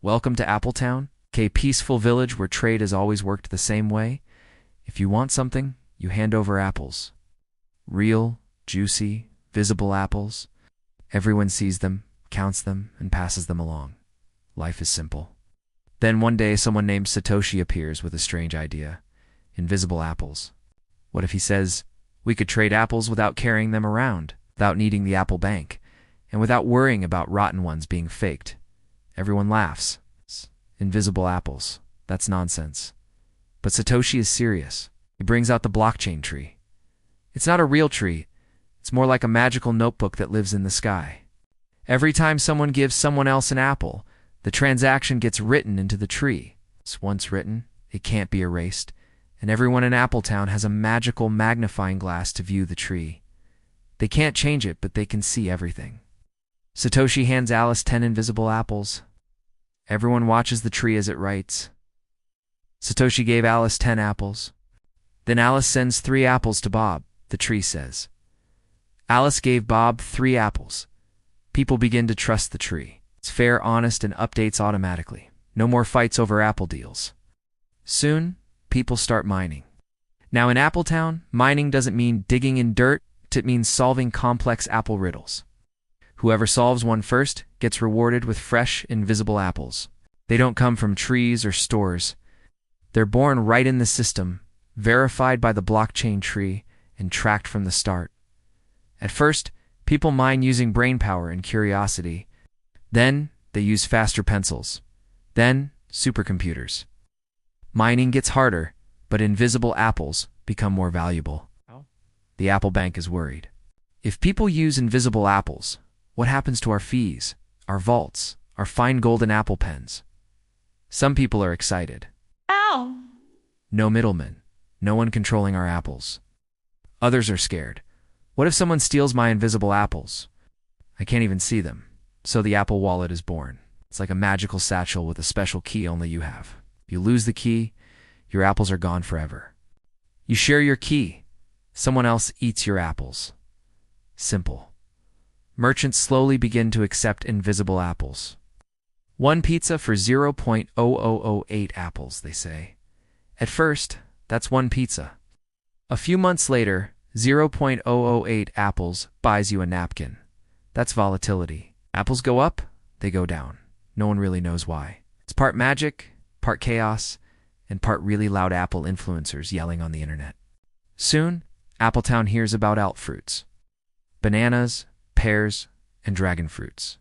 Welcome to Appletown, a peaceful village where trade has always worked the same way. If you want something, you hand over apples. Real, juicy, visible apples. Everyone sees them, counts them, and passes them along. Life is simple. Then one day someone named Satoshi appears with a strange idea. Invisible apples. What if he says, we could trade apples without carrying them around, without needing the apple bank, and without worrying about rotten ones being faked? Everyone laughs. Invisible apples. That's nonsense. But Satoshi is serious. He brings out the blockchain tree. It's not a real tree. It's more like a magical notebook that lives in the sky. Every time someone gives someone else an apple, the transaction gets written into the tree. It's once written, it can't be erased, and everyone in Appletown has a magical magnifying glass to view the tree. They can't change it, but they can see everything. Satoshi hands Alice 10 invisible apples. Everyone watches the tree as it writes. Satoshi gave Alice 10 apples. Then Alice sends 3 apples to Bob, the tree says. Alice gave Bob 3 apples. People begin to trust the tree. It's fair, honest, and updates automatically. No more fights over apple deals. Soon, people start mining. Now in Appletown, mining doesn't mean digging in dirt, it means solving complex apple riddles. Whoever solves one first gets rewarded with fresh, invisible apples. They don't come from trees or stores. They're born right in the system, verified by the blockchain tree, and tracked from the start. At first, people mine using brainpower and curiosity. Then, they use faster pencils. Then, supercomputers. Mining gets harder, but invisible apples become more valuable. The apple bank is worried. If people use invisible apples, what happens to our fees, our vaults, our fine golden apple pens? Some people are excited. Ow! No middlemen, no one controlling our apples. Others are scared. What if someone steals my invisible apples? I can't even see them. So the Apple Wallet is born. It's like a magical satchel with a special key only you have. If you lose the key, your apples are gone forever. You share your key. Someone else eats your apples. Simple. Merchants slowly begin to accept invisible apples. 1 pizza for 0.0008 apples, they say. At first, that's 1 pizza. A few months later, 0.008 apples buys you a napkin. That's volatility. Apples go up, they go down. No one really knows why. It's part magic, part chaos, and part really loud apple influencers yelling on the internet. Soon, Appletown hears about alt fruits. Bananas, pears, and dragon fruits.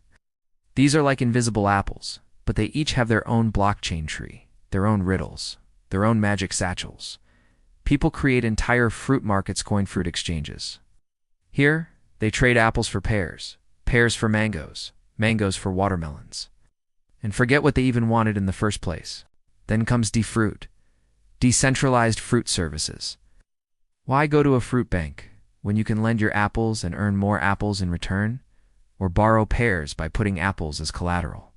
These are like invisible apples, but they each have their own blockchain tree, their own riddles, their own magic satchels. People create entire fruit markets, coin fruit exchanges. Here, they trade apples for pears, pears for mangoes, mangoes for watermelons. And forget what they even wanted in the first place. Then comes DeFruit, decentralized fruit services. Why go to a fruit bank when you can lend your apples and earn more apples in return, or borrow pears by putting apples as collateral?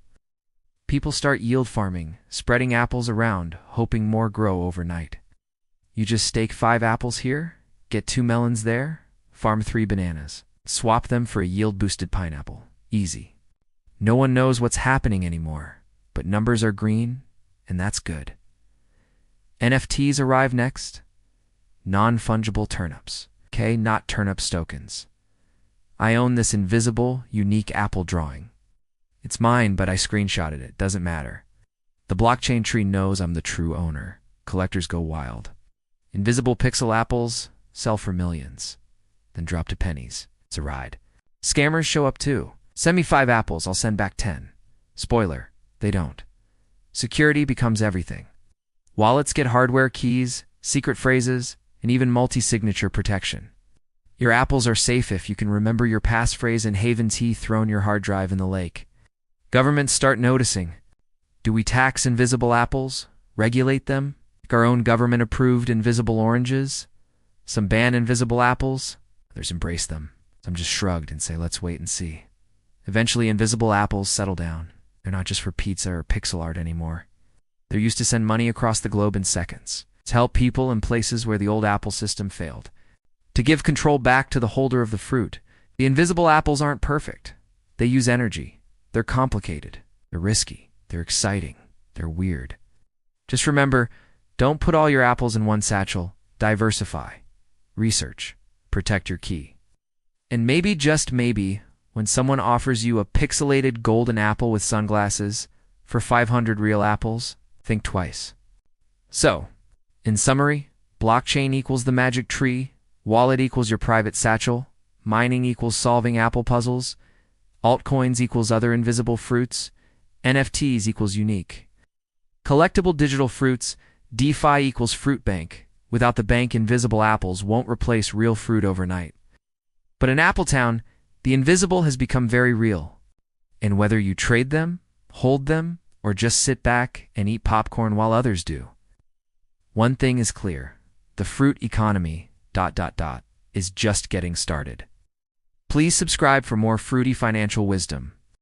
People start yield farming, spreading apples around, hoping more grow overnight. You just stake 5 apples here, get 2 melons there, farm 3 bananas, swap them for a yield-boosted pineapple. Easy. No one knows what's happening anymore, but numbers are green, and that's good. NFTs arrive next. Non-fungible turnips. Okay, not turnips tokens. I own this invisible, unique apple drawing. It's mine, but I screenshotted it. Doesn't matter. The blockchain tree knows I'm the true owner. Collectors go wild. Invisible pixel apples sell for millions, then drop to pennies. It's a ride. Scammers show up too. Send me 5 apples, I'll send back 10. Spoiler, they don't. Security becomes everything. Wallets get hardware keys, secret phrases, and even multi-signature protection. Your apples are safe if you can remember your passphrase and Haven T thrown your hard drive in the lake. Governments start noticing. Do we tax invisible apples? Regulate them? Like our own government-approved invisible oranges? Some ban invisible apples? Others embrace them. Some just shrugged and say, let's wait and see. Eventually, invisible apples settle down. They're not just for pizza or pixel art anymore. They're used to send money across the globe in seconds, to help people in places where the old Apple system failed, to give control back to the holder of the fruit. The invisible apples aren't perfect. They use energy. They're complicated. They're risky. They're exciting. They're weird. Just remember, don't put all your apples in one satchel. Diversify. Research. Protect your key. And maybe, just maybe, when someone offers you a pixelated golden apple with sunglasses for 500 real apples, think twice. So, in summary, blockchain equals the magic tree, wallet equals your private satchel, mining equals solving apple puzzles, altcoins equals other invisible fruits, NFTs equals unique. Collectible digital fruits, DeFi equals fruit bank. Without the bank, invisible apples won't replace real fruit overnight. But in Appletown, the invisible has become very real. And whether you trade them, hold them, or just sit back and eat popcorn while others do, one thing is clear: the fruit economy ... is just getting started. Please subscribe for more fruity financial wisdom.